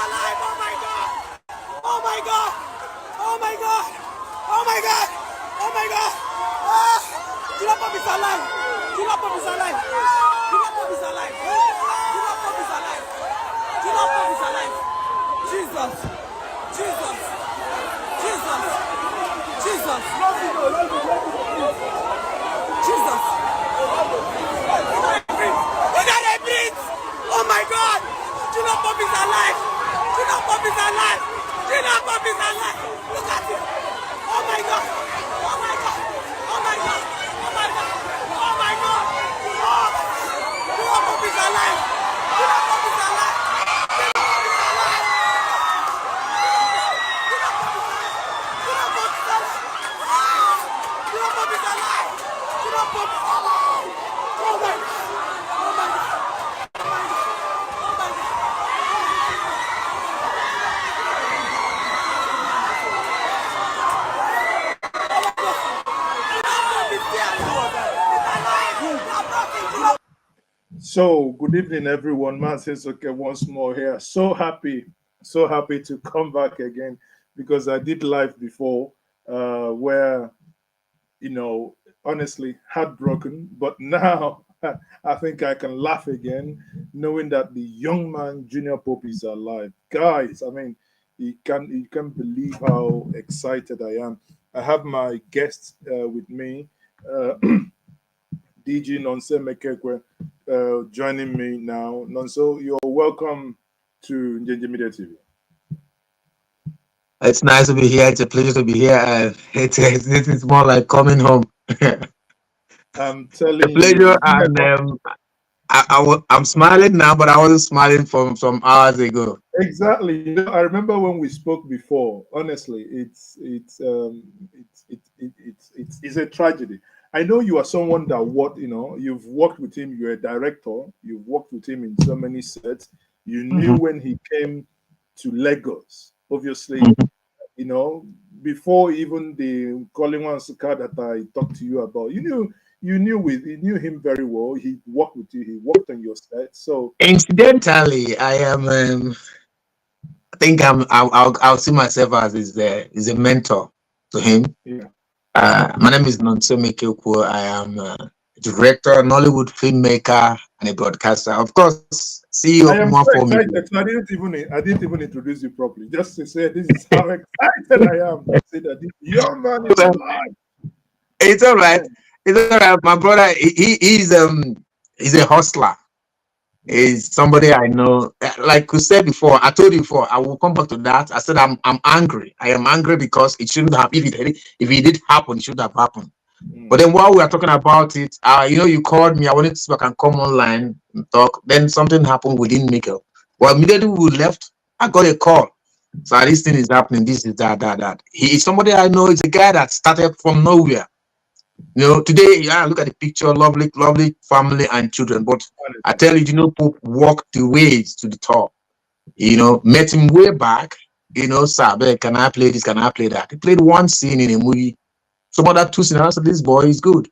alive! Oh my God! Oh my God! Oh my God! Oh my God! Oh my God! Ah! Killer Pop is alive! Killer Pop is alive! Killer Pop is alive! Killer Pop is alive! Killer Pop is alive! Jesus! Jesus! Jesus! Jesus! Jesus! Look at the breathe! Oh my God! Killer Pop is alive! Killer Pop is alive! Killer Pop is alive! Look at it! Oh my God! Oh my God! Oh my God! Oh my God! Oh my God! Oh! Killer Pop is alive! Killer Pop is alive! Killer Pop is alive! Killer Pop is alive! Killer Pop is alive! Ah! Killer Pop is alive! Killer Pop is alive! Oh my God! Oh my God! Oh my God! Oh my God! So, good evening, everyone. Man says, okay, once more here. So happy to come back again because I did live before where, honestly, heartbroken. But now I think I can laugh again, knowing that the young man, Junior Pope, is alive. Guys, I mean, you can't believe how excited I am. I have my guests with me. DG Nonse Mekekwe joining me now. Nonso, you're welcome to Njenje Media TV. It's nice to be here. It's a pleasure to be here. It's more like coming home. I'm A telling pleasure, you, and I'm smiling now, but I wasn't smiling from some hours ago. exactly. I remember when we spoke before. Honestly, it's a tragedy. I know you are someone that you've worked with him. You're a director. You've worked with him in so many sets. You knew Mhm, when he came to Lagos. Obviously, mhm. before even the Colin Wansuka that I talked to you about, you knew him very well. He worked with you. He worked on your set. So Incidentally, I am. I think I'll see myself as is a mentor to him. yeah, My name is Nonsome Kyokwo. I am a director, Nollywood filmmaker, and a broadcaster. Of course, CEO of I am More so for Media. excited. So I didn't even introduce you properly. Just to say this is how excited I am to say that this young man is Well, alive. it's all right. Man, It's all right. My brother, he's a hustler. yeah, Is somebody I know. Like we said before, I told you before. I will come back to that. I said I'm angry. I am angry because it shouldn't have. If it did happen, it should have happened. But mm, then while we are talking about it, you called me. I wanted to see if I can come online and talk. Then something happened. We didn't make it. Well, immediately we left. I got a call. So this thing is happening. This is that. He is somebody I know. He's a guy that started from nowhere. Today, yeah, look at the picture, lovely, lovely family and children. But I honestly, tell you, Pope walked the ways to the top. Met him way back. Sabe, can I play this? Can I play that? He played one scene in a movie. Some other two scenes. I said, this boy is good.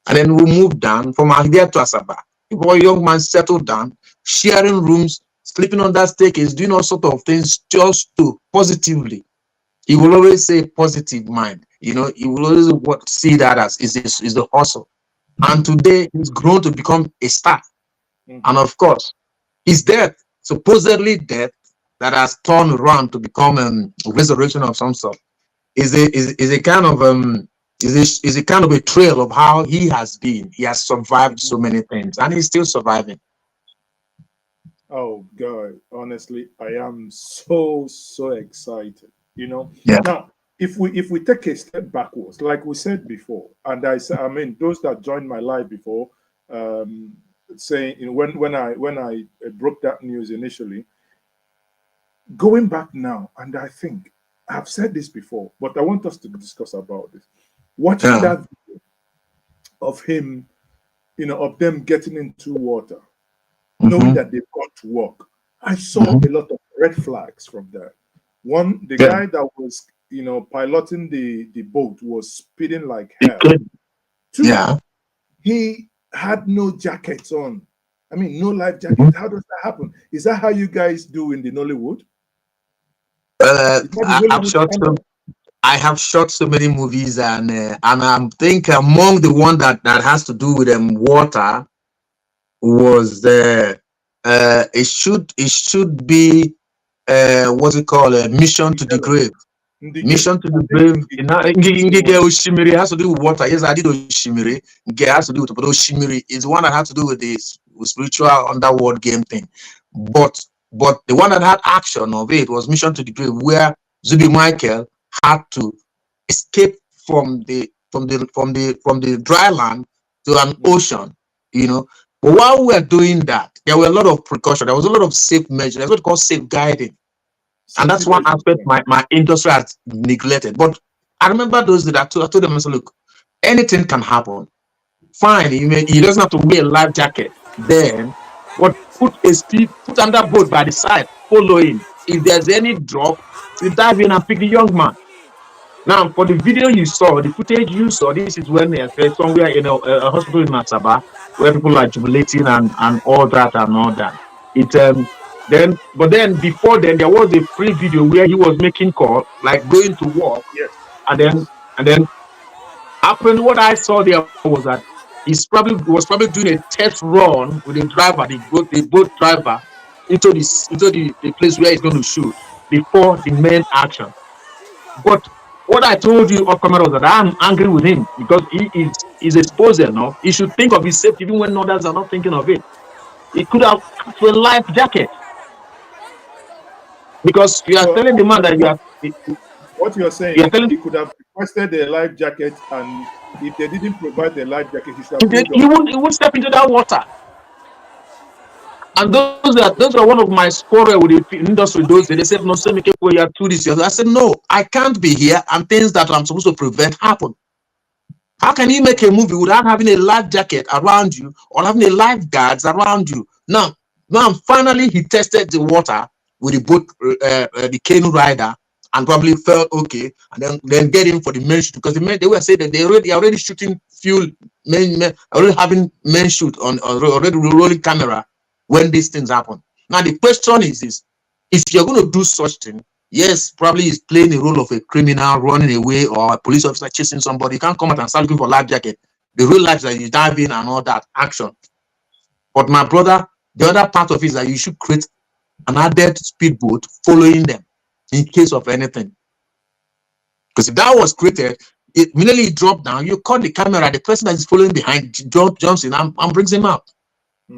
And then we moved down from Ahdia to Asaba. The boy, young man, settled down, sharing rooms, sleeping on that staircase, doing all sort of things just to positively. He will always say positive mind. He will always see that as is the hustle. And today he's grown to become a star. And hmm of course, his death, supposedly death, that has turned around to become a resurrection of some sort, is a kind of is a kind of a trail of how he has been. He has survived hmm so many things, and he's still surviving. oh God, honestly, I am so excited. Yeah. Now, if we take a step backwards, like we said before, and I mean, those that joined my live before, um, saying when I broke that news initially, going back now, and I think I've said this before, but I want us to discuss about this. Watching Yeah. that video of him, of them getting into water, knowing hmm that they've got to work, I saw hmm a lot of red flags from there. One, the Yeah. guy that was, piloting the boat was speeding like It hell. could. Two, Yeah. he had no jackets on. I mean, no life Mhm. jacket. How does that happen? Is that how you guys do in the Nollywood? It's not the I've Hollywood shot standard. I have shot so many movies, and I think among the one that has to do with water was it should be what's it called, Mission to the Yellow. Grave. Ndige. Mission to I the think Grave. Ndige. Oshimiri has to do with water. Yes, I did Oshimiri. Nge has to do with, but Oshimiri is one that has to do with this with spiritual underworld game thing. But the one that had action of it was Mission to the Grave, where Zubi Michael had to escape from the dry land to an ocean, you know. But while we were doing that, there were a lot of precaution. There was a lot of safe measures. That's what called safeguarding, and Safety that's one measures. aspect my industry has neglected. But I remember those that I told them, I said, look, anything can happen. Fine, he doesn't have to wear a life jacket. Then, but put under boat by the side, follow him. If there's any drop, you dive in and pick the young man. Now, for the video you saw, the footage you saw, this is when they're somewhere in a hospital in Masaba, where people are jubilating and all that and all that. It then before then there was a free video where he was making call, like going to work, Yes. and Yes. then apparently what I saw there was that was probably doing a test run with the driver, the boat driver, into the place where he's going to shoot before the main action. But what I told you off camera was that I'm angry with him because he's exposed enough. He should think of his safety even when others are not thinking of it. He could have asked for a life jacket because you are So telling the man that what you're you are saying, telling he could have requested a life jacket, and if they didn't provide the life jacket, he should have he, pulled he off. won't he won't step into that water. And those are one of my quarrel with the industry. Those they said no, say make you are to this. I said no, I can't be here, and things that I'm supposed to prevent happen. How can you make a movie without having a life jacket around you or having a lifeguards around you? Now, finally, he tested the water with the boat, the canoe rider, and probably felt okay, and then get him for the main shoot because they were saying that they are already shooting fuel, already having main shoot on already rolling camera when these things happen. Now the question is this: if you're going to do such thing, yes, probably he's playing a role of a criminal running away or a police officer chasing somebody. You can't come out and start looking for life jacket. The real life that you dive in and all that action. But my brother, the other part of it is that you should create an added speedboat following them in case of anything. Because if that was created, it immediately dropped down, you cut the camera, the person that is following behind jumps in and brings him out.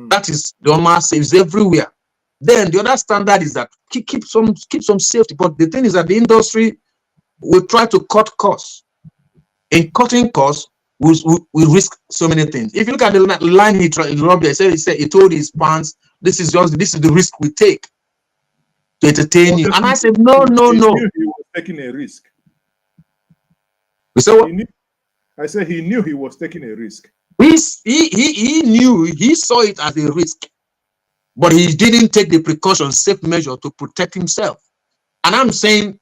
That is the normal saves everywhere. Then the other standard is that keep some safety. But the thing is that the industry will try to cut costs. In cutting costs, we risk so many things. If you look at the line he dropped, he told his fans, this is the risk we take to entertain you. And I said, no. He knew he was taking a risk. So I said he knew he was taking a risk. He knew, he saw it as a risk, but he didn't take the precautions, safe measure to protect himself. And I'm saying,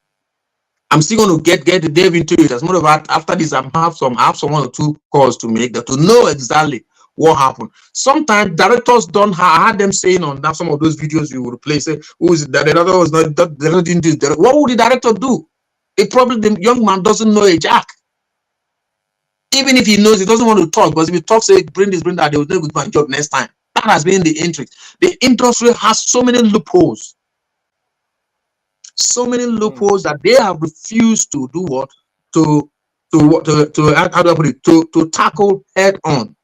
I'm still going to get to dive into it. As more about after this, I have some 1 or 2 calls to make that to know exactly what happened. Sometimes directors don't. I had them saying on that some of those videos you would play, say, "Who is it? The director was not. The director didn't do this." What would the director do? It probably the young man doesn't know a jack. Even if he knows, he doesn't want to talk. Because if he talks, say, bring this, bring that, they will do with my job next time. That has been the intrigue. The industry has so many loopholes. So many loopholes that they have refused to do what? To how do I put it? To tackle head on.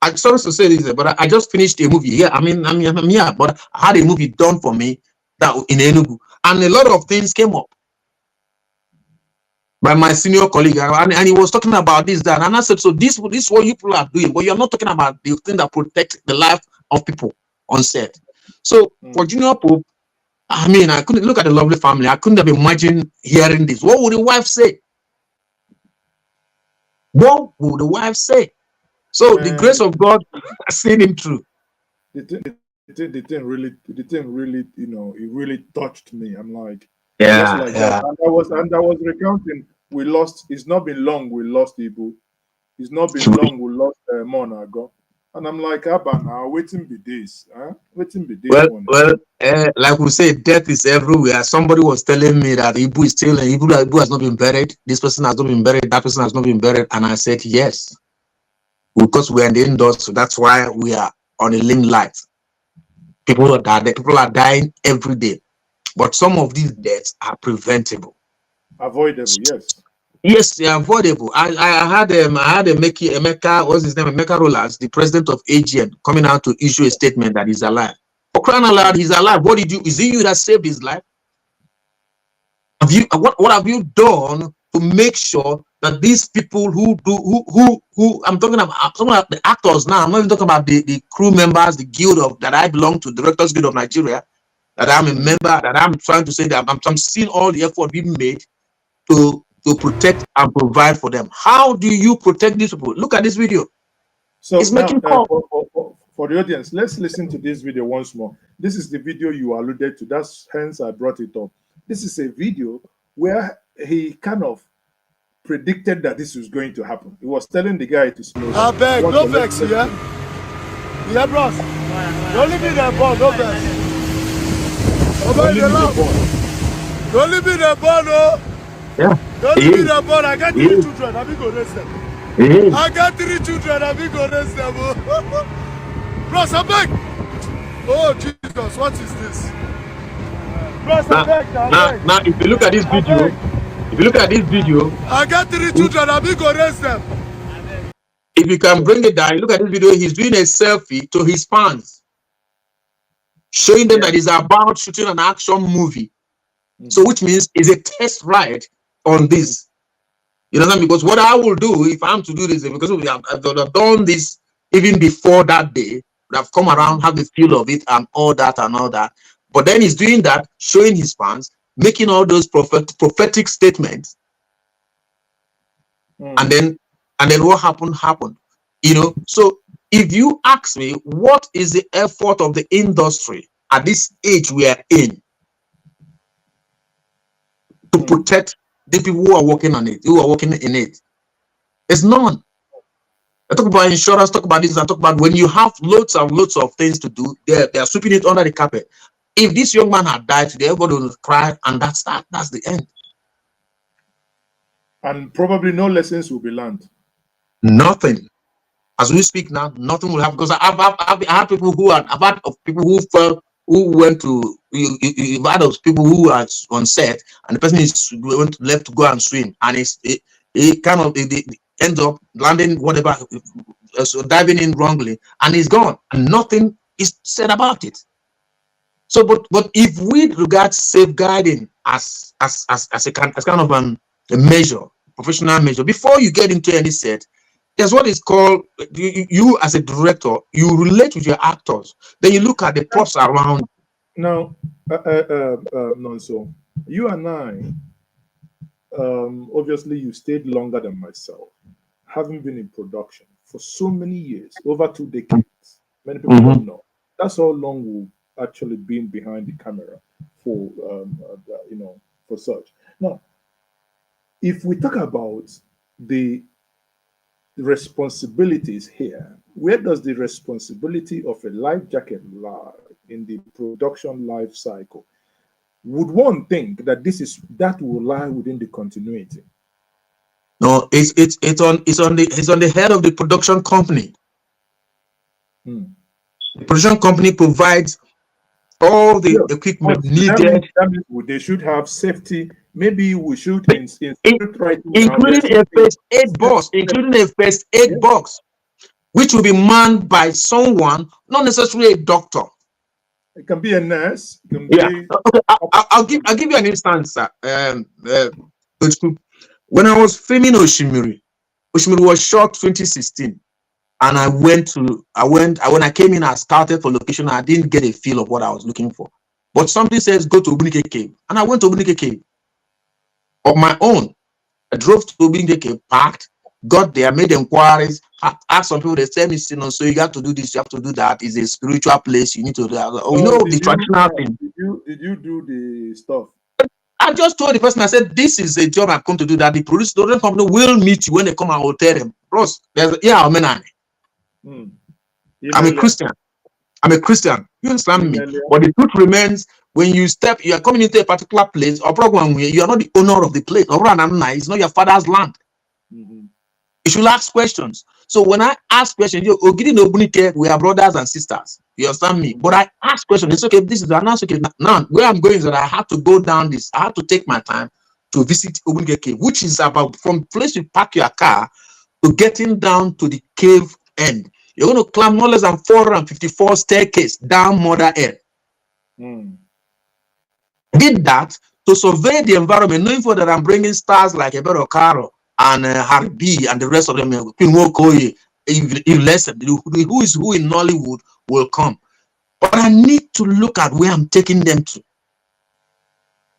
I'm sorry to say this, but I just finished a movie here. I'm here, but I had a movie done for me that in Enugu, and a lot of things came up by my senior colleague, and he was talking about this, that, and I said, so this is what you people are doing, but you're not talking about the thing that protects the life of people on set. So for Junior Pope, I couldn't look at the lovely family. I couldn't have imagined hearing this. What would the wife say? What would the wife say? So the grace of God has seen him through. The thing really, it really touched me. I'm like, Yeah, just like yeah. that. And I was recounting. We lost. It's not been long. We lost Ibu. It's not been long. We lost Monago. And I'm like, Abba, now waiting be this, huh? Waiting be this one. Like we say, death is everywhere. Somebody was telling me that Ibu is still, Ibu has not been buried. This person has not been buried. That person has not been buried. And I said, yes, because we're in the industry. That's why we are on a link light. People are dying every day. But some of these deaths are preventable. Avoidable, yes. Yes, they are avoidable. I had Emeka, what's his name? Emeka Rollers, the president of AGN, coming out to issue a statement that he's alive. For crying out loud, he's alive. What did you? Is it you that saved his life? Have you? What have you done to make sure that these people who I'm talking about the actors now? I'm not even talking about the crew members, the guild of that I belong to, Directors Guild of Nigeria, that I'm a member. That I'm trying to say that I'm seeing all the effort being made to protect and provide for them. How do you protect these people? Look at this video. So it's now, making for the audience, let's listen to this video once more. This is the video you alluded to. That's hence I brought it up. This is a video where he kind of predicted that this was going to happen. He was telling the guy to slow down. I beg, no vex, yeah? Yeah, bros. Don't leave me there, ball, no vex. Don't leave me the ball. Don't leave me there, ball, no. Yeah. Don't leave me there, ball. I got 3 children. I be go raise them. I got 3 children. I be go raise them. Bros, I beg. Oh, Jesus, what is this? Bros, I beg, now, if you look at this video, I got 3 children. I be go raise them. If you can bring it down, look at this video. He's doing a selfie to his fans, showing them that he's about shooting an action movie. So, which means it's a test ride on this. You know, because what I will do if I'm to do this, because I've done this even before that day, I've come around, have the feel of it, and all that. But then he's doing that, showing his fans, making all those prophetic statements, and then what happened. You know, so if you ask me, what is the effort of the industry at this age we are in to protect the people who are working on it, who are working in it? There's none. I talk about insurance, talk about this, I talk about when you have loads and loads of things to do, they are sweeping it under the carpet. If this young man had died today, everybody would cry, and that's the end. And probably no lessons will be learned. Nothing. As we speak now, nothing will happen, because I've had people who are, I've had of people who fell, who went to, you've had of people who are on set, and the person is left to go and swim, and it kind of ends up landing whatever, so diving in wrongly, and he's gone, and nothing is said about it. So, but if we regard safeguarding as a kind of a measure, professional measure, before you get into any set, there's what is called, you as a director, you relate with your actors, then you look at the props around. Now, so you and I, obviously you stayed longer than myself, having been in production for so many years, over 2 decades. Many people don't know. That's how long we've actually been behind the camera for, for such. Now, if we talk about the responsibilities here, where does the responsibility of a life jacket lie in the production life cycle? Would one think that that will lie within the continuity? No, it's on the head of the production company. The production company provides all the equipment needed. That means they should have safety. Maybe we should including a first aid box, which will be manned by someone, not necessarily a doctor. It can be a nurse. It can be... I'll give you an instance. When I was filming Oshimiri was shot 2016, and when I came in, I started for location. I didn't get a feel of what I was looking for, but something says go to Obunike Cave, and I went to Obunike Cave of my own. I drove to Obunike Cave, parked, got there, made inquiries, asked some people. They said me, so you have to do this, you have to do that. It's a spiritual place. You need to do that. The traditional thing. Did you do the stuff? I just told the person, I said, this is a job I've come to do. That the production company will meet you when they come and will tell them, Ross, there's I'm a Christian. I'm a Christian. You understand me? But the truth remains, when you are coming into a particular place or program where you are not the owner of the place. It's not your father's land. Mm-hmm. You should ask questions. So when I ask questions, we are brothers and sisters. You understand me? But I ask questions. It's okay. This is an answer. Okay. Now, where I'm going is that I have to go down this. I have to take my time to visit Obunike Cave, which is about from place you park your car to getting down to the cave end. You're going to climb no less than 454 staircase down Mother Earth. Did that to survey the environment, knowing for that I'm bringing stars like Ebero Caro and Harry B and the rest of them. Who is who in Nollywood will come. But I need to look at where I'm taking them to.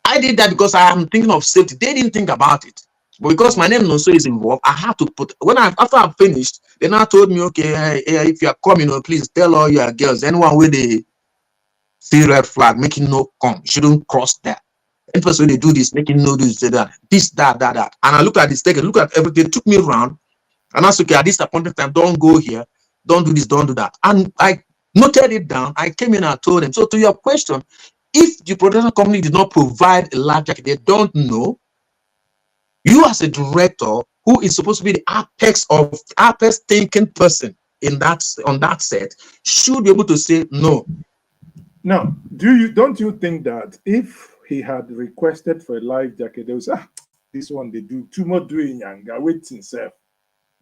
I did that because I am thinking of safety. They didn't think about it. But because my name also is involved, I have to put, after I finished, they now told me, okay, if you are coming, please tell all your girls, anyone with the see red flag, making no come, shouldn't cross that. And first when they do this, making no this, that. And I looked at this, look at everything, took me around, and I said, okay, at this appointed time, don't go here, don't do this, don't do that. And I noted it down. I came in and told them. So to your question, if the production company did not provide a life jacket, they don't know. You as a director, who is supposed to be the apex thinking person on that set, should be able to say no. Now, don't you think that if he had requested for a life jacket, they would say, this one they do too much doing and wait himself.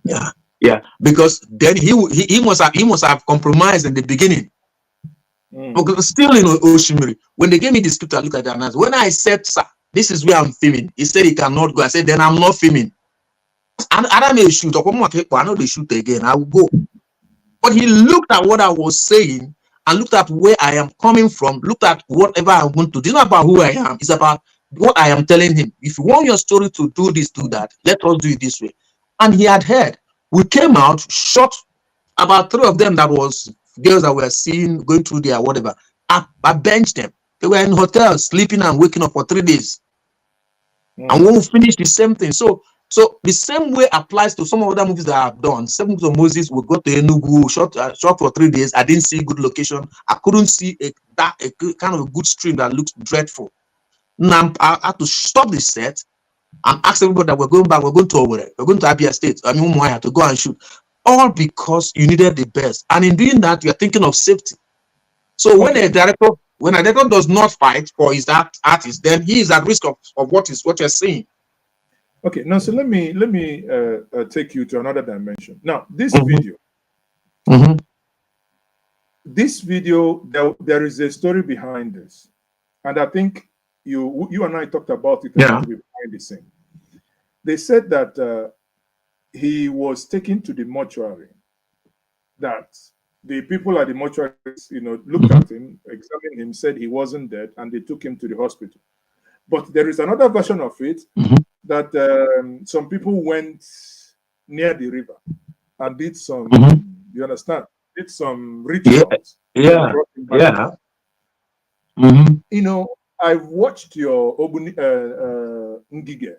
Yeah, because then he must have compromised in the beginning. Because still in Oshimiri, when they gave me the script, I look at that. When I said, sir, this is where I'm filming, he said he cannot go. I said, then I'm not filming. I may shoot. I know they shoot again. I will go. But he looked at what I was saying and looked at where I am coming from, looked at whatever I want to do. It's not about who I am. It's about what I am telling him. If you want your story to do this, do that. Let us do it this way. And he had heard. We came out, shot about 3 of them that was girls that were seen going through their whatever. I benched them. They were in hotels, sleeping and waking up for 3 days. And when we finished the same thing. So the same way applies to some other movies that I've done. 7 Books of Moses, we got to Enugu, shot for 3 days. I didn't see good location. I couldn't see a kind of a good stream that looks dreadful. Now I had to stop the set and ask everybody that we're going back. We're going to Owerri. We're going to Abia State. I mean, I had to go and shoot. All because you needed the best. And in doing that, you're thinking of safety. So when a director does not fight for his artist, then he is at risk of what you're saying. Okay, now so let me take you to another dimension. Now, this video, there is a story behind this, and I think you and I talked about it behind the scene. They said that he was taken to the mortuary, that the people at the mortuary, looked at him, examined him, said he wasn't dead, and they took him to the hospital. But there is another version of it that some people went near the river and did some, you understand, did some rituals. I've watched your Ngige,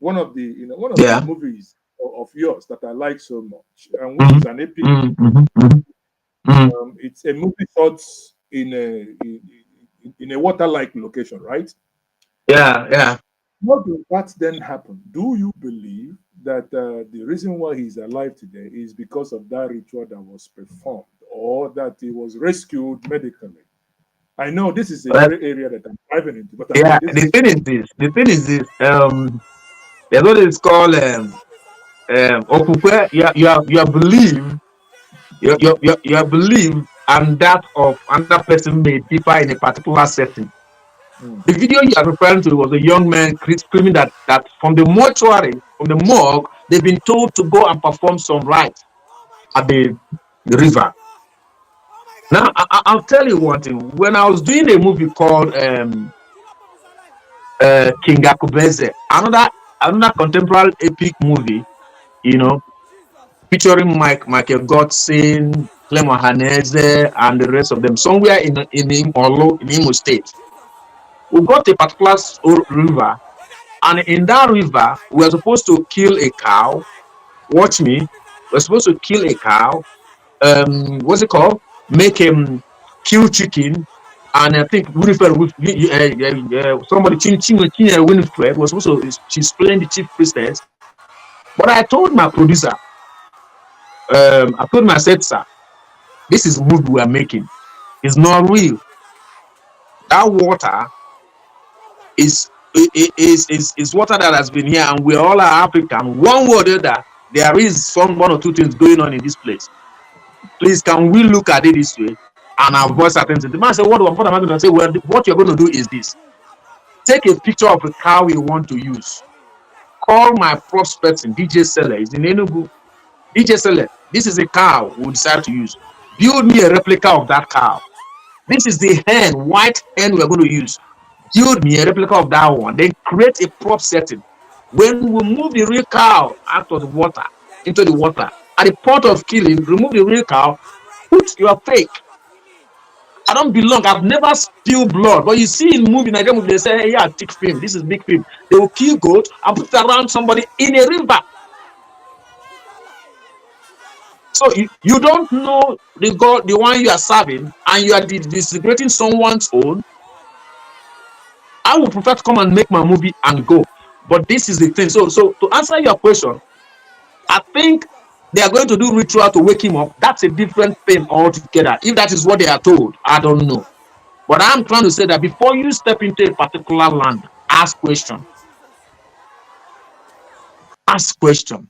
one of the movies of yours that I like so much, and which is an epic. It's a movie shot in a water-like location, right? Yeah. What does that then happen? Do you believe that the reason why he's alive today is because of that ritual that was performed, or that he was rescued medically? I know this is a gray area that I'm driving into, but the thing is this. There's what it's called your belief, your belief and that of another person may differ in a particular setting. The video you are referring to was a young man screaming that from the mortuary, from the morgue, they've been told to go and perform some rites at the river. Now, I'll tell you one thing. When I was doing a movie called King Akubeze, another contemporary epic movie, featuring Michael Godson, Clemo Haneze, and the rest of them, somewhere in Imo State. We got a particular river, and in that river, we were supposed to kill a cow. Watch me. We're supposed to kill a cow what's it called? Make him kill chicken. And I think Winifred, somebody, Winifred was also, she's playing the chief priestess. But I told my producer, I told him, I said, sir, this is movie we are making. It's not real. That water is water that has been here, and we all are African. One word or the other, there is one or two things going on in this place. Please, can we look at it this way and avoid certain things? The man said, what am I going to say? Well, what you're going to do is this. Take a picture of a cow you want to use. Call my props person, DJ Seller. He's in Enugu. DJ Seller, this is a cow we decide to use. Build me a replica of that cow. This is the hen, white hen we're going to use. Build me a replica of that one. Then create a prop setting. When we move the real cow out of the water, into the water, at the point of killing, remove the real cow, put your fake. I don't belong. I've never spilled blood. But you see in movie, Nigerian movie, they say, hey, yeah, thick film. This is big film. They will kill goat and put it around somebody in a river. So you don't know the God, the one you are serving, and you are desecrating someone's own. I would prefer to come and make my movie and go. But this is the thing. So to answer your question, I think they are going to do ritual to wake him up. That's a different thing altogether. If that is what they are told, I don't know. But I'm trying to say that before you step into a particular land, ask question. Ask question.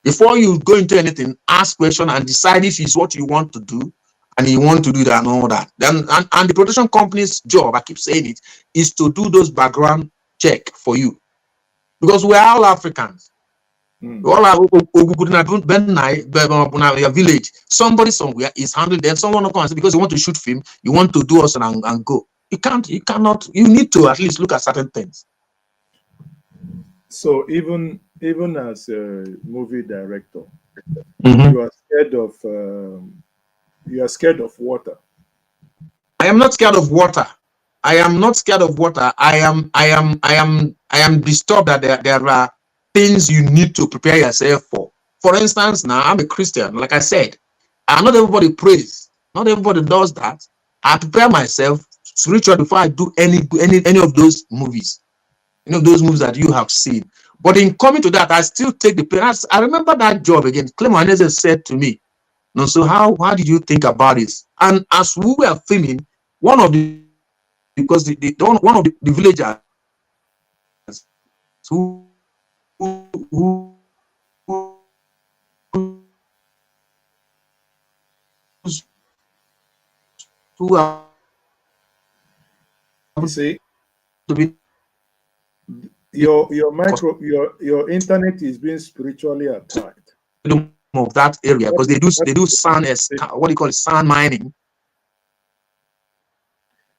Before you go into anything, ask question and decide if it's what you want to do and you want to do that and all that. Then and the production company's job, I keep saying it, is to do those background check for you. Because we're all Africans. We all are your village. Somebody somewhere is handling them. Someone will come and say, because you want to shoot film, you want to do us and go. You cannot, you need to at least look at certain things. So even as a movie director, Mm-hmm. you are scared of water. I am not scared of water. I am not scared of water. I am disturbed that there are things you need to prepare yourself for. For instance, now I'm a Christian, like I said, and not everybody prays. Not everybody does that. I prepare myself spiritually before I do any of those movies. Those movies that you have seen. But in coming to that, I still take the pain. I remember that job again. Clemanese said to me, "No, so how did you think about this?" And as we were filming, one of the villagers who are See, to be your internet is being spiritually attacked. Of that area, because they do sand, what do you call it, sand mining.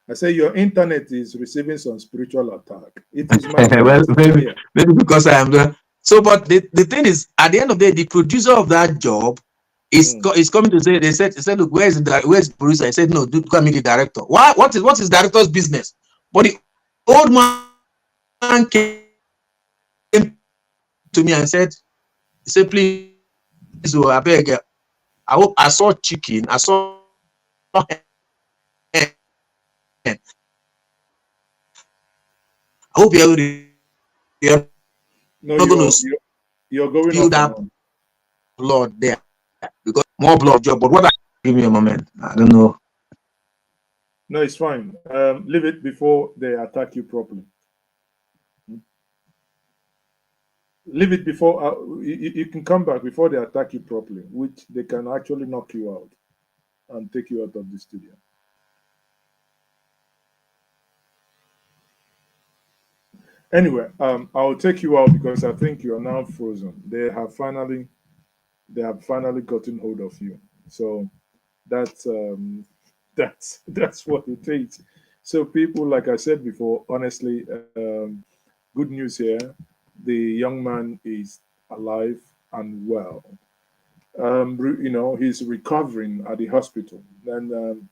I say your internet is receiving some spiritual attack. It is my well, maybe because I am there. So, but the thing is, at the end of the day, the producer of that job is coming to say, they said, look, where's the producer? I said, no, do come meet the director. What is director's business? But the old man came to me and said, please, I beg, I hope I saw chicken, I saw hen. I hope you're not going to you're going spill that blood there, because more blood job. But what? Give me a moment. I don't know. No, it's fine. Leave it before they attack you properly. Leave it before you can come back before they attack you properly, which they can actually knock you out and take you out of the studio. Anyway, I'll take you out because I think you are now frozen. They have finally gotten hold of you. So that's what it is. So people, like I said before, honestly, good news here. The young man is alive and well. He's recovering at the hospital. And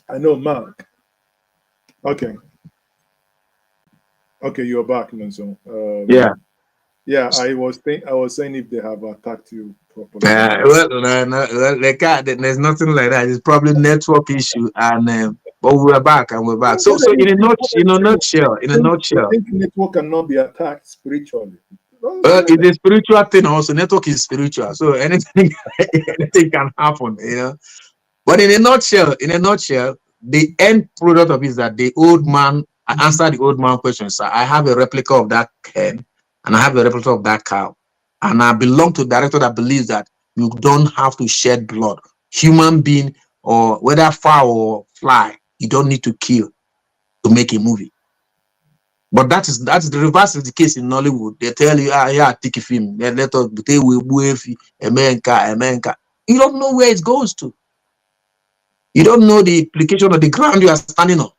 I know Mark. Okay, you're back, Nonso. Yeah. Yeah, I was saying if they have attacked you properly. Well, well, they can't. There's nothing like that. It's probably network issue, and but we're back and we're back. So, in a You nutshell, think network cannot be attacked spiritually? Don't well, say it's that. a spiritual thing. Also, network is spiritual, so anything, anything can happen. You know. But in a nutshell, the end product of it is that the old man. I answered the old man question. So I have a replica of that hen, and I have a replica of that cow, and I belong to a director that believes that you don't have to shed blood, human being or whether fowl or fly. You don't need to kill to make a movie. But that's the reverse is the case in Nollywood. They tell you, yeah, take a film. Then let us they will wave America. You don't know where it goes to. You don't know the implication of the ground you are standing on.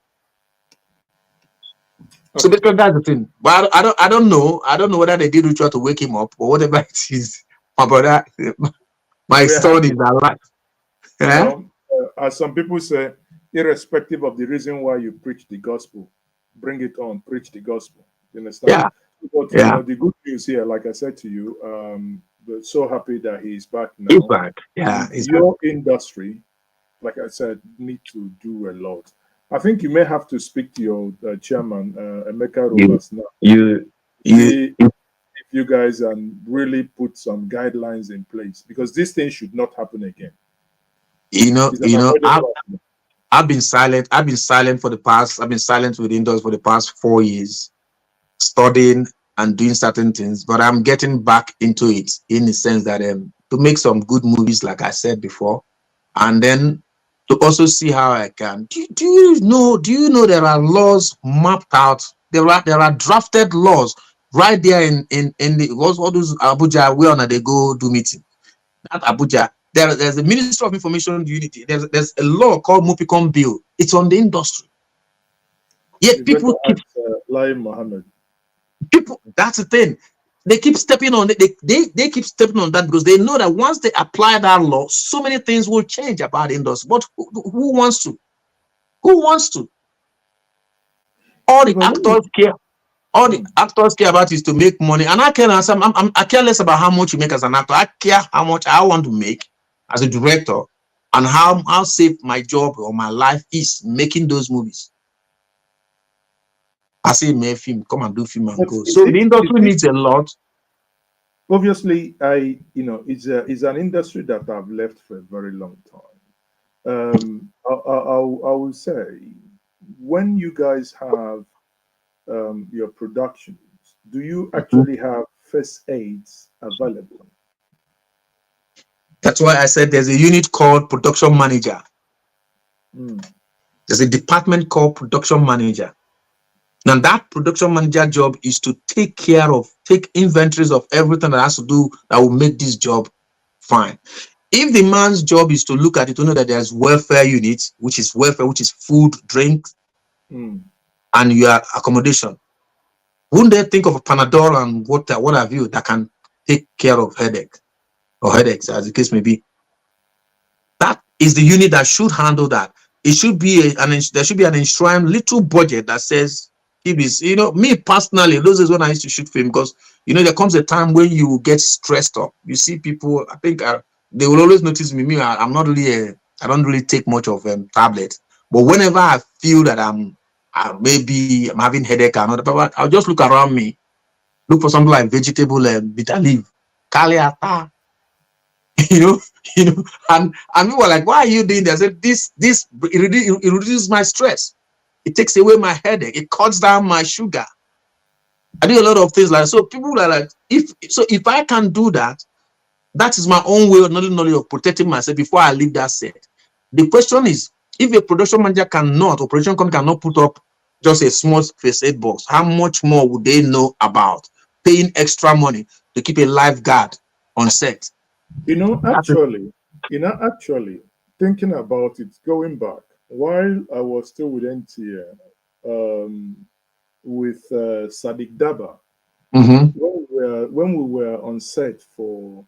So Okay. basically that's the thing. But I don't know. I don't know whether they did ritual to wake him up or whatever it is. My brother, my We're son is happy. alive. You Eh? know, as some people say, irrespective of the reason why you preach the gospel, bring it on, preach the gospel. You understand? Yeah, But yeah. the good news here, like I said to you, we're so happy that he's back He's now. back. Yeah, And he's back. your industry, like I said, need to do a lot. I think you may have to speak to your chairman, Emeka You Roberts, now. you you See if you guys really put some guidelines in place because this thing should not happen again. you know It's an you know avoidable accident. I've been silent. I've been silent for the past. I've been silent with Indoors for the past 4 years, studying and doing certain things. But I'm getting back into it in the sense that to make some good movies, like I said before, and then to also see how I can. Do you know? Do you know there are laws mapped out? There are drafted laws right there in the what's all those Abuja where on they go do meeting. At Abuja, there's the Ministry of Information Unity. There's a law called Mupicom Bill. It's on the industry. Yet You better people keep ask Lai Mohammed. That's the thing. They keep stepping on it. They keep stepping on that because they know that once they apply that law, so many things will change about the industry. But who wants to? Who wants to? All Yeah, the but actors care. All the hmm, actors care about is to make money, and I care. I care less about how much you make as an actor. I care how much I want to make as a director, and how safe my job or my life is making those movies. I say, make film, come and do film and but go. So the is industry it needs a lot. obviously it's an industry that I've left for a very long time. I will say when you guys have your productions, do you actually have first aids available? That's why I said there's a unit called production manager. Hmm. There's a department called production manager. Now that production manager job is to take inventories of everything that has to do that will make this job fine. If the man's job is to look at it to know that there's welfare units, which is welfare, which is food, drink, Hmm. and your accommodation, wouldn't they think of a Panadol and what have you that can take care of headache or headaches, as the case may be? That is the unit that should handle that. It should be there should be an enshrined little budget that says if it's me personally, those is when I used to shoot film because there comes a time when you get stressed up. You see people, I think they will always notice me. I'm not really I don't really take much of tablets, but whenever I feel that maybe I'm having headache or not, but I'll just look around me, look for something like vegetable bitter leaf, kaliata, you know, and we were like, why are you doing this? I said, it reduces my stress. It takes away my headache. It cuts down my sugar. I do a lot of things like so. People are like, if I can do that, that is my own way of not of protecting myself before I leave that set. The question is, if a production manager cannot, or production company cannot put up just a small first aid box, how much more would they know about paying extra money to keep a lifeguard on set? You know, That's it. actually, thinking about it, going back, while I was still with NTN, with Sadiq Daba, Mm-hmm. when we were on set for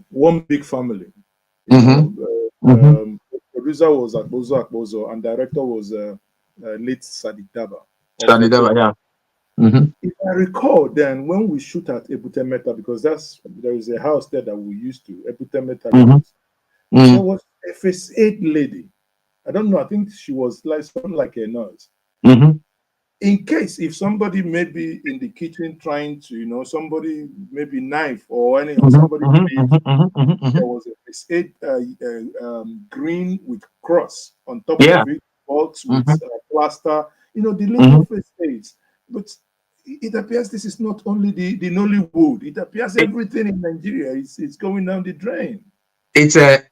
One Big Family, Mm-hmm. Mm-hmm. producer was Akbozo Akbozo, and director was late Sadiq Daba of Shanideva, yeah. If I recall, then when we shoot at Ebutemeta, because there is a house there that we used to Ebutemeta Grounds, there was a first aid lady. I don't know. I think she was like something like a nurse. In case if somebody maybe in the kitchen trying to, somebody maybe knife or any or somebody there was a first aid green with cross on top Yeah. of it, box with plaster. The little first aids, but it appears this is not only the Nollywood. It appears everything in Nigeria is going down the drain. I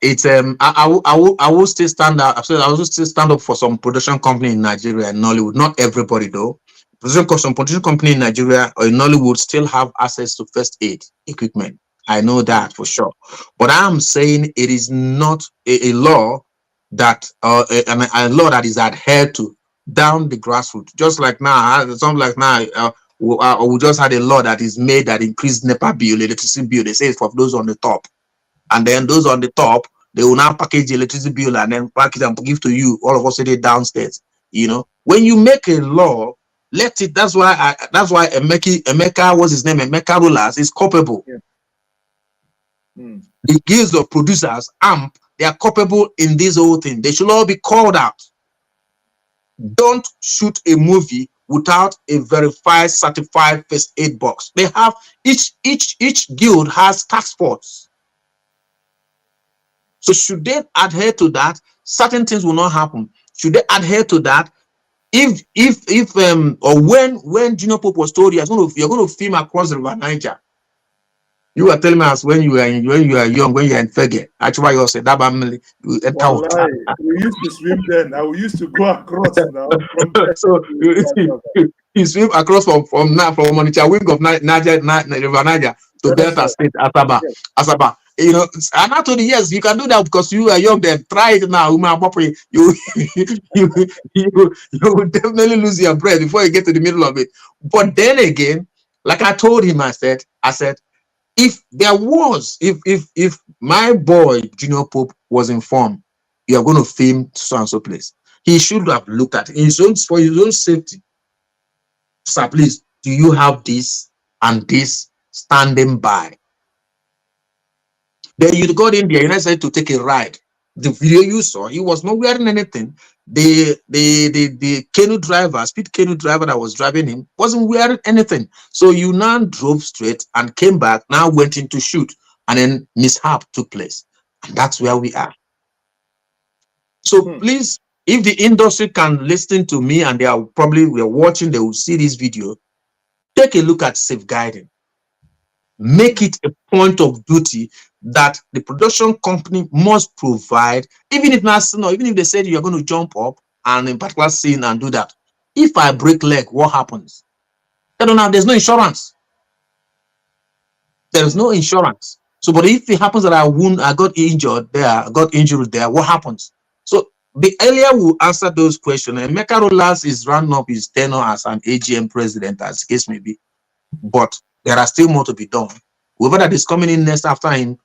will still stand out. I will still stand up for some production company in Nigeria and Nollywood. Not everybody though. Some production company in Nigeria or in Nollywood still have access to first aid equipment. I know that for sure. But I'm saying it is not a law that a law that is adhered to down the grassroots. Just like now, something like now, we just had a law that is made that increased NEPA bill, electricity bill. They say it's for those on the top. And then those on the top, they will now package the electricity bill and then package and give to you, all of us sitting downstairs. When you make a law, let it. That's why Emeka, what's his name? Emeka Rulers is culpable. The guilds of producers, AMP, they are culpable in this whole thing. They should all be called out. Don't shoot a movie without a verified, certified first aid box. They have each guild has task force. So should they adhere to that, certain things will not happen. Should they adhere to that? Or when Junior Pope was told you're going to film across the River Niger, you were telling us when you are young, when you're in Fege, actually you said that family you enter water. We used to swim then. I used to go across now. So you swim across from Onitsha wing of River Niger to Delta State, Asaba. And I told you, yes, you can do that because you are young. Then try it now. You will definitely lose your breath before you get to the middle of it. But then again, like I told him, I said, if my boy Junior Pope was informed, you are going to film so and so place, he should have looked at it for his own safety. Sir, please, do you have this and this standing by? Then you got in there and I said to take a ride. The video you saw, he was not wearing anything. The canoe driver, speed canoe driver that was driving him, wasn't wearing anything. So you now drove straight and came back, now went in to shoot, and then mishap took place. And that's where we are. So please, if the industry can listen to me and we're watching, they will see this video, take a look at safeguarding. Make it a point of duty that the production company must provide, even if they said you're going to jump up and in particular scene and do that. If I break leg, what happens? There's no insurance. There is no insurance. So, but if it happens that I got injured there, what happens? So the earlier we answer those questions, and Emeka Rulers is rounding up his tenure as an AGM president, as the case may be. But there are still more to be done. Whoever that is coming in next after him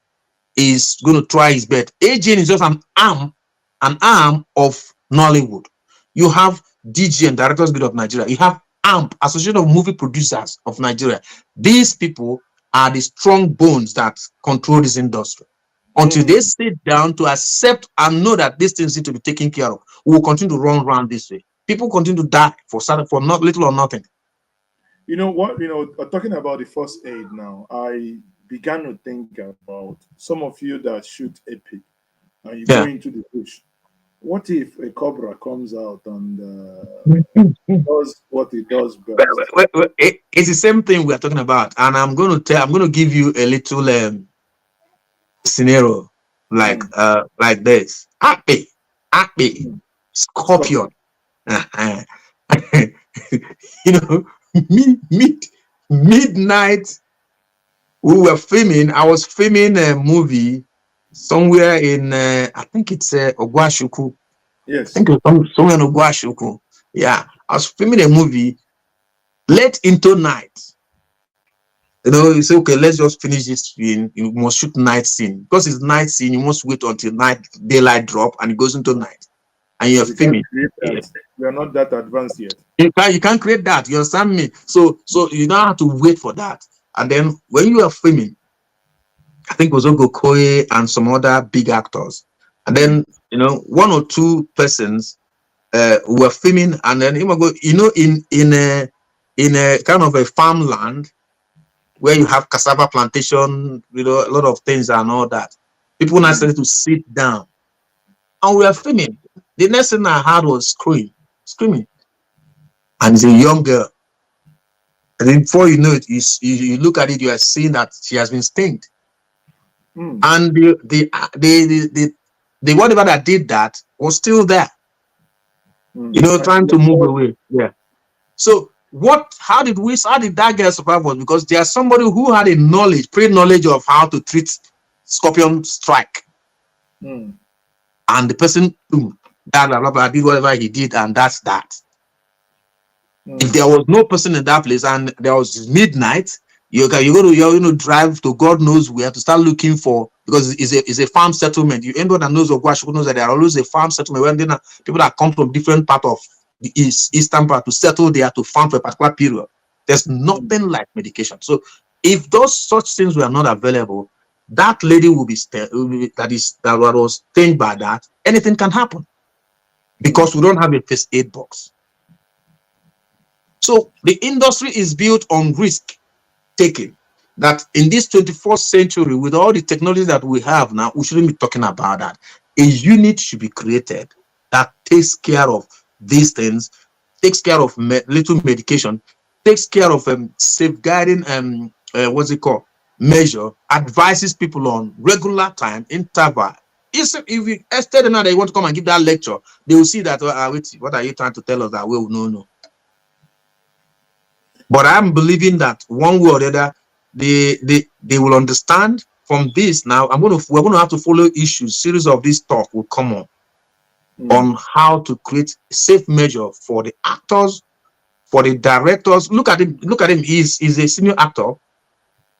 is going to try his best. AGN is just an arm of Nollywood. You have DGN, Directors Guild of Nigeria. You have AMP, Association of Movie Producers of Nigeria. These people are the strong bones that control this industry. Until they sit down to accept and know that these things need to be taken care of, we will continue to run around this way. People continue to die for not little or nothing. You know what? Talking about the first aid now, I began to think about some of you that shoot epic and you go into the bush. What if a cobra comes out and does what it does best? It's the same thing we are talking about, and I'm going to give you a little scenario like this. Happy, scorpion. Midnight. We were filming. I was filming a movie somewhere in I think it's Ogwashuku. Yes. I think it was somewhere in Ogwashuku. Yeah. I was filming a movie late into night. You say, okay, let's just finish this scene. You must shoot night scene. Because it's night scene, you must wait until daylight drop and it goes into night. And you're filming. We are not that advanced yet. You can't create that. You understand me? So you don't have to wait for that. And then when you are filming, I think it was Ogokoye and some other big actors, and then one or two persons were filming, and then in a kind of a farmland where you have cassava plantation, a lot of things and all that. People now started to sit down, and we were filming. The next thing I heard was screaming, and it's a young girl. And then before you know it, you look at it, you are seeing that she has been stinged. And the whatever that did that was still there, trying to move away. Yeah. So how did that girl survive? Was because there's somebody who had a pre-knowledge of how to treat scorpion strike. And the person did whatever he did, and that's that. If there was no person in that place and there was midnight, you're going to drive to God knows where to start looking for, because it's a farm settlement. Anyone that knows of Washoe knows that there are always a farm settlement when people that come from different part of the eastern part to settle there to farm for a particular period. There's nothing like medication. So if those such things were not available, that lady will be that was stinged by that. Anything can happen because we don't have a first aid box. So the industry is built on risk taking. That in this 21st century, with all the technology that we have now, we shouldn't be talking about that. A unit should be created that takes care of these things, takes care of little medication, takes care of safeguarding measure, advises people on regular time interval. If you extend now that you want to come and give that lecture, they will see that wait, what are you trying to tell us that we will no. But I'm believing that one way or the other, they will understand from this. Now we're going to have to follow issues. Series of this talk will come on how to create a safe measure for the actors, for the directors. Look at him. He's a senior actor.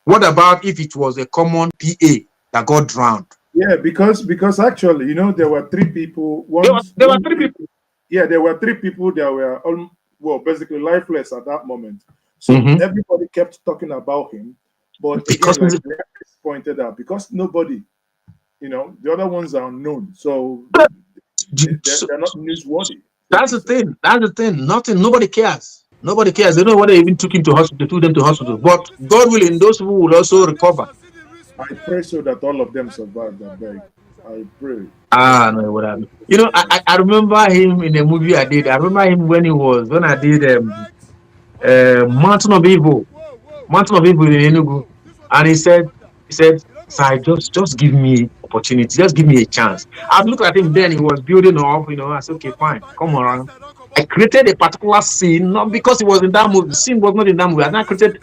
What about if it was a common PA that got drowned? Yeah, because actually, there were three people. There were three people. Yeah, there were three people that were basically lifeless at that moment. So everybody kept talking about him, but because again, like Alex pointed out, because nobody, the other ones are unknown, so they're not newsworthy. That's the thing. Nobody cares. Nobody cares. They don't know whether they even took him to hospital, took them to hospital. But God willing, those people will also recover. I pray so that all of them survive that day. I pray. No, what happened? I remember him in a movie I did. I remember him when I did Mountain of Evil in Enugu, and he said, "Sir, just give me opportunity, just give me a chance." I looked at him then; he was building up. I said, "Okay, fine, come around." I created a particular scene, not because it was in that movie. The scene was not in that movie. I created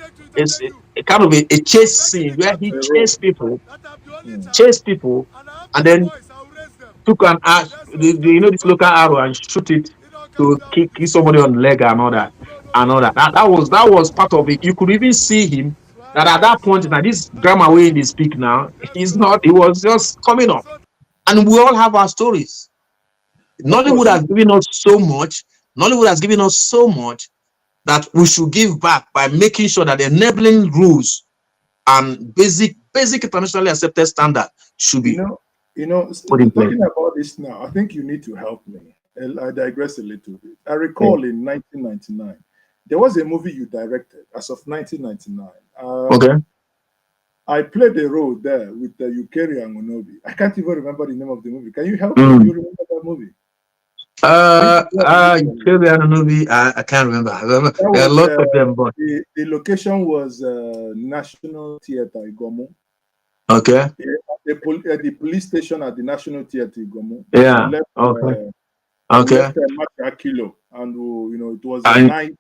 a kind of a chase scene where he chased people, and then took an axe, this local arrow, and shoot it to kick somebody on the leg and all that. That was part of it. You could even see him that at that point, now this grammar way they speak now, he was just coming up. And we all have our stories. Nollywood has given us so much. Nollywood has given us so much that we should give back by making sure that the enabling rules and basic internationally accepted standard should be talking about this now, I think you need to help me. I digress a little bit. I recall in 1999, there was a movie you directed as of 1999. Okay. I played a role there with Yukeri and Onobi. I can't even remember the name of the movie. Can you help me? Do you remember that movie? Yukeri and Onobi, I can't remember. There are lots of them, but the location was National Theatre Igomo. Okay. The police station at the National Theatre Igomo. Yeah. Left, okay. Left Kilo, and it was a night.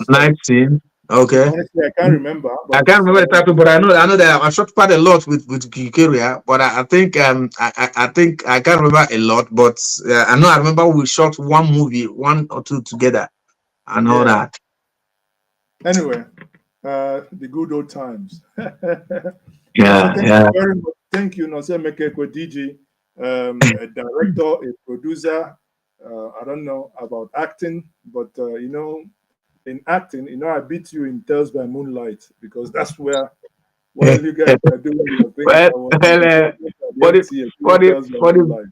Night scene. Okay. Honestly, I can't remember. I can't remember the title, but I know that I shot quite a lot with Kikeria, but I think I think I can't remember a lot, but I remember we shot one or two together, and all that. Anyway, the good old times. Yeah, so thank you very much. Thank you, Nose Mekeko DJ, a director, a producer, I don't know about acting, but you know, in acting, you know, I beat you in Tales by Moonlight because that's where while you guys are doing your thing, well, I was in the for the MTA for doing the Tales by for the Moonlight.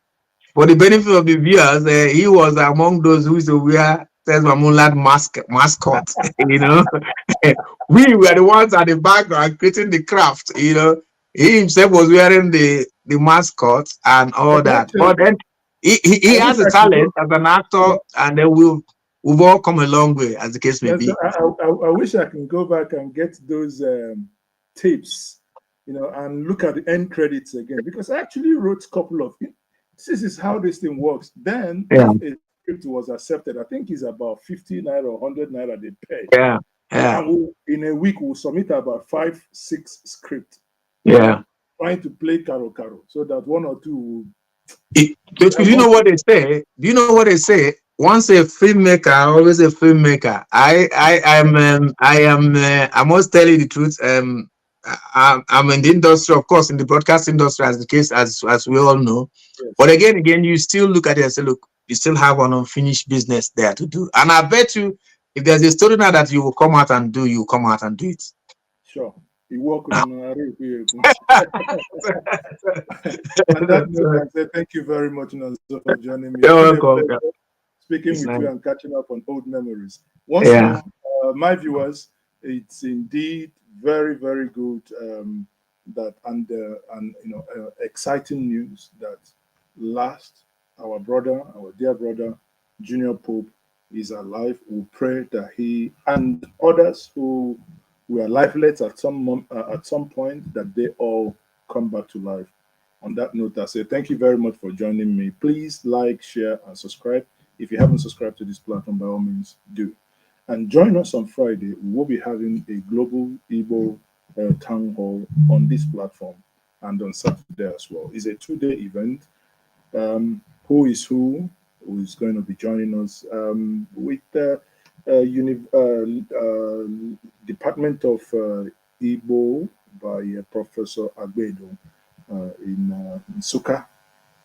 for the benefit of the viewers, he was among those who used to wear Tales by Moonlight mascot. You know, we were the ones at the background creating the craft. You know, he himself was wearing the mascot and all And that. But actually, then he I wish has a I could talent go. as an actor, Yeah, and then we've all come a long way, as the case may yes, be. I wish I can go back and get those tapes, you know, and look at the end credits again because I actually wrote a couple of. This is how this thing works. Then, Yeah, if a script was accepted, I think it's about 50 naira or 100 naira they pay, yeah, yeah, and in a week we'll submit about 5, 6 scripts, you yeah. know, trying to play caro so that one or two will. Do you know what they say? Do you know what they say? Once a filmmaker, always a filmmaker. I must tell you the truth. I'm in the industry, of course, in the broadcast industry, as the case as we all know. Yes, But again, you still look at it and say, look, you still have an unfinished business there to do. And I bet you, if there's a story now that you will come out and do, you will come out and do it. sure. You work Now, on On that note, I say thank you very much, Nazo, for joining me. It's you're been a welcome. pleasure speaking It's with nice. you and catching up on old memories. Once Yeah. more, my viewers, it's indeed very, very good that and you know exciting news that last our brother, our dear brother, Junior Pope is alive. We pray that he and others who were lifeless at some point that they all come back to life. On that note, I say thank you very much for joining me. Please like, share, and subscribe. If you haven't subscribed to this platform, by all means, do. And join us on Friday. We will be having a global Igbo town hall on this platform and on Saturday as well. It's a 2-day event. Who is going to be joining us with the Department of Igbo by Professor Agbedo in Nsukka,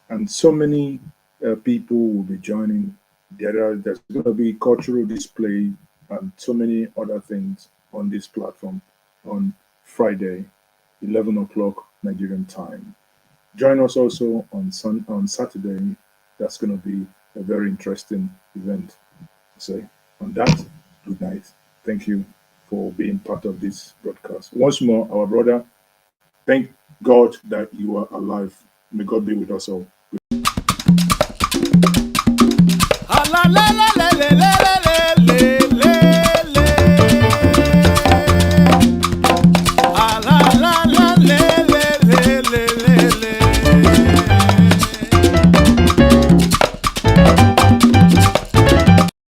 and so many people will be joining. There's going to be cultural display and so many other things on this platform on Friday, 11 o'clock Nigerian time. Join us also on Saturday. That's going to be a very interesting event. So, on that, good night. Thank you for being part of this broadcast. Once more, our brother, thank God that you are alive. May God be with us all. La la la